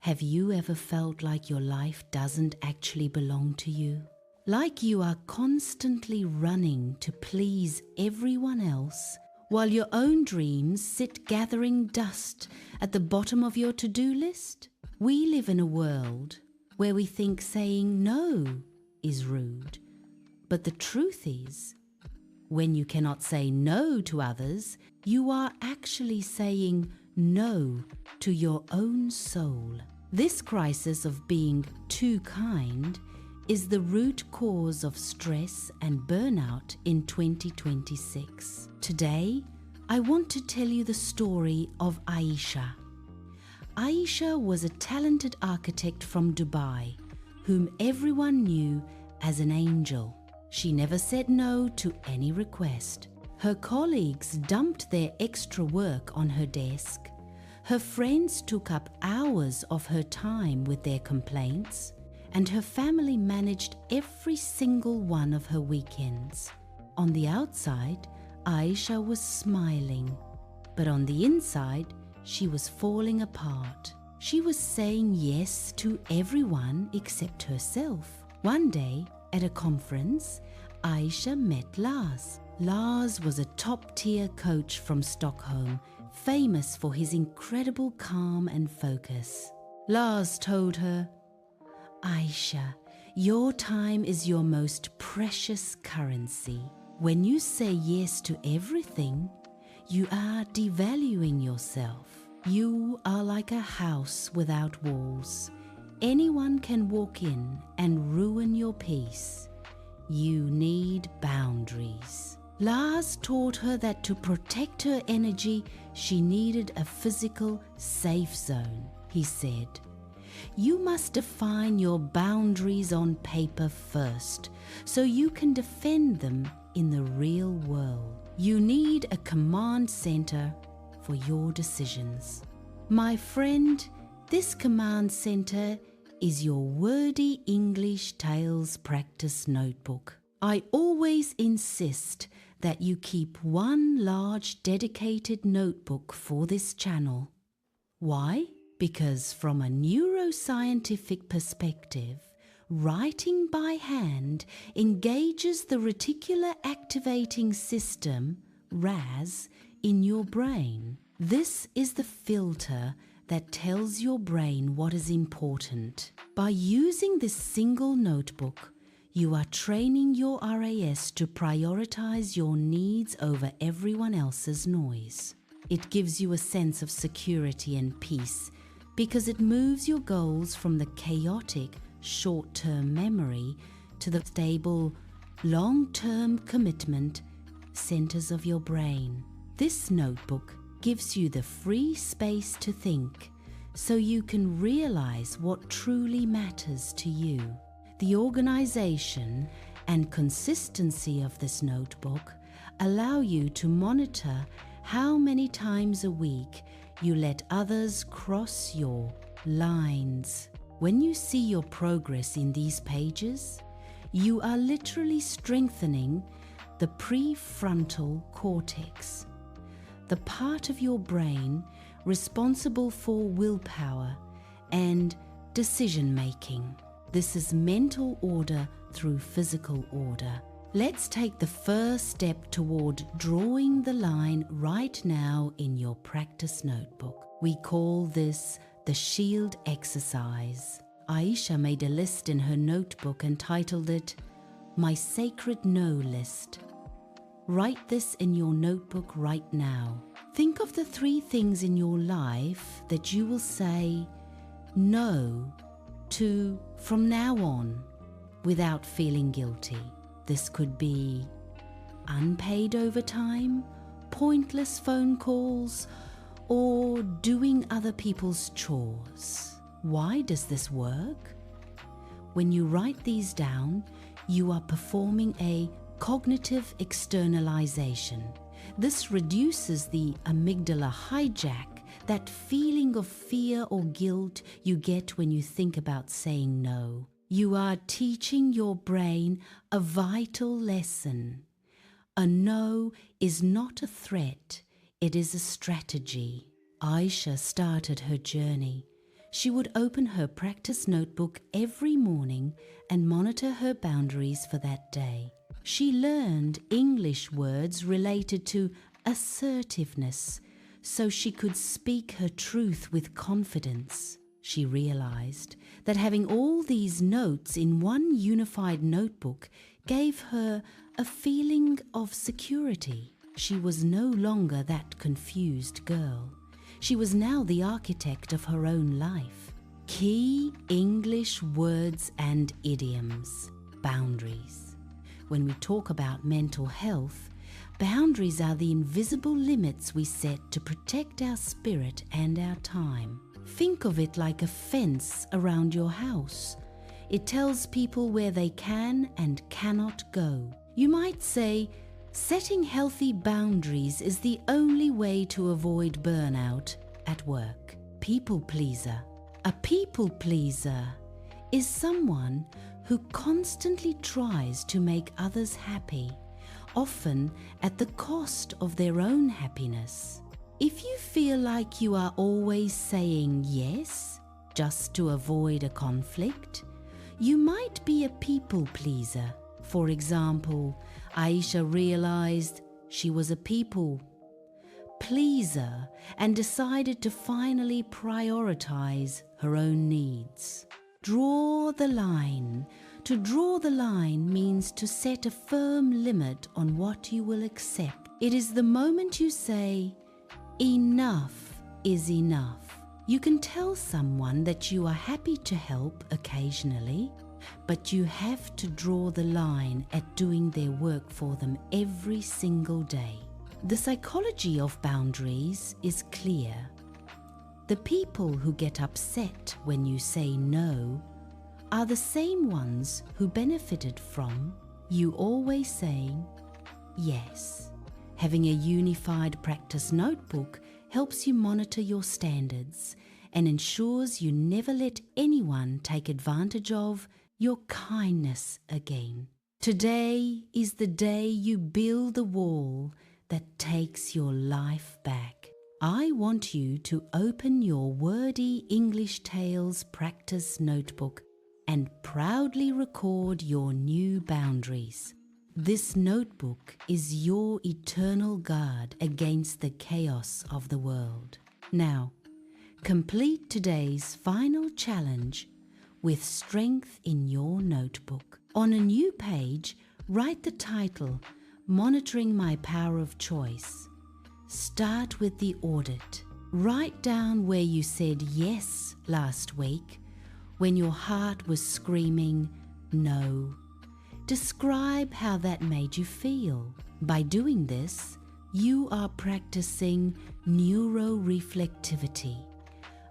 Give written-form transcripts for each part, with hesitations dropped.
Have you ever felt like your life doesn't actually belong to you? Like you are constantly running to please everyone else while your own dreams sit gathering dust at the bottom of your to-do list? We live in a world where we think saying no is rude. But the truth is, when you cannot say no to others, you are actually saying no to your own soul. This crisis of being too kind is the root cause of stress and burnout in 2026. Today, I want to tell you the story of Aisha. Aisha was a talented architect from Dubai, whom everyone knew as an angel. She never said no to any request. Her colleagues dumped their extra work on her desk. Her friends took up hours of her time with their complaints, and her family managed every single one of her weekends. On the outside, Aisha was smiling, but on the inside, she was falling apart. She was saying yes to everyone except herself. One day, at a conference, Aisha met Lars. Lars was a top-tier coach from Stockholm, famous for his incredible calm and focus. Lars told her, "Aisha, your time is your most precious currency. When you say yes to everything, you are devaluing yourself. You are like a house without walls. Anyone can walk in and ruin your peace. You need boundaries." Lars taught her that to protect her energy, she needed a physical safe zone. He said, "You must define your boundaries on paper first, so you can defend them in the real world. You need a command center for your decisions." My friend, this command center is your Wordy English Tales practice notebook. I always insist that you keep one large dedicated notebook for this channel. Why? Because from a neuroscientific perspective, writing by hand engages the reticular activating system, RAS, in your brain. This is the filter that tells your brain what is important. By using this single notebook, you are training your RAS to prioritize your needs over everyone else's noise. It gives you a sense of security and peace because it moves your goals from the chaotic short-term memory to the stable long-term commitment centers of your brain. This notebook gives you the free space to think so you can realize what truly matters to you. The organization and consistency of this notebook allow you to monitor how many times a week you let others cross your lines. When you see your progress in these pages, you are literally strengthening the prefrontal cortex, the part of your brain responsible for willpower and decision-making. This is mental order through physical order. Let's take the first step toward drawing the line right now in your practice notebook. We call this the shield exercise. Aisha made a list in her notebook and titled it, "My Sacred No List." Write this in your notebook right now. Think of the 3 things in your life that you will say no to from now on without feeling guilty. This could be unpaid overtime, pointless phone calls, or doing other people's chores. Why does this work? When you write these down, you are performing a cognitive externalization. This reduces the amygdala hijack, that feeling of fear or guilt you get when you think about saying no. You are teaching your brain a vital lesson. A no is not a threat, it is a strategy. Aisha started her journey. She would open her practice notebook every morning and monitor her boundaries for that day. She learned English words related to assertiveness so she could speak her truth with confidence. She realized that having all these notes in one unified notebook gave her a feeling of security. She was no longer that confused girl. She was now the architect of her own life. Key English words and idioms. Boundaries. When we talk about mental health, boundaries are the invisible limits we set to protect our spirit and our time. Think of it like a fence around your house. It tells people where they can and cannot go. You might say, setting healthy boundaries is the only way to avoid burnout at work. People pleaser. A people pleaser is someone who constantly tries to make others happy, often at the cost of their own happiness. If you feel like you are always saying yes just to avoid a conflict, you might be a people pleaser. For example, Aisha realized she was a people pleaser and decided to finally prioritize her own needs. Draw the line. To draw the line means to set a firm limit on what you will accept. It is the moment you say, enough is enough. You can tell someone that you are happy to help occasionally, but you have to draw the line at doing their work for them every single day. The psychology of boundaries is clear. The people who get upset when you say no are the same ones who benefited from you always saying yes. Having a unified practice notebook helps you monitor your standards and ensures you never let anyone take advantage of your kindness again. Today is the day you build the wall that takes your life back. I want you to open your Wordy English Tales practice notebook and proudly record your new boundaries. This notebook is your eternal guard against the chaos of the world. Now, complete today's final challenge with strength in your notebook. On a new page, write the title, Monitoring My Power of Choice. Start with the audit. Write down where you said yes last week when your heart was screaming no. Describe how that made you feel. By doing this, you are practicing neuroreflectivity,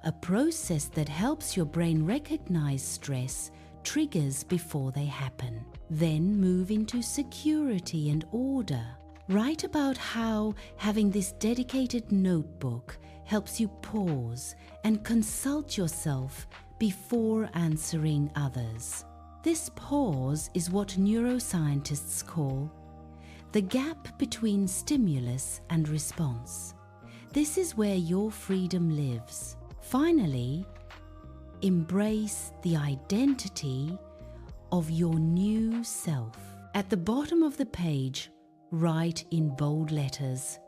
a process that helps your brain recognize stress triggers before they happen. Then move into security and order. Write about how having this dedicated notebook helps you pause and consult yourself before answering others. This pause is what neuroscientists call the gap between stimulus and response. This is where your freedom lives. Finally, embrace the identity of your new self. At the bottom of the page, write in bold letters,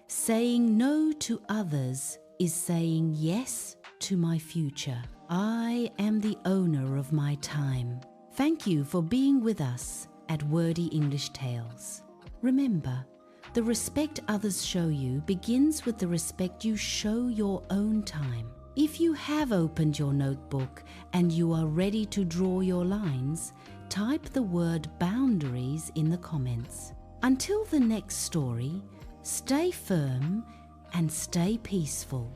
saying no to others is saying yes to my future. I am the owner of my time. Thank you for being with us at Wordy English Tales. Remember, the respect others show you begins with the respect you show your own time. If you have opened your notebook and you are ready to draw your lines, type the word boundaries in the comments. Until the next story, stay firm and stay peaceful.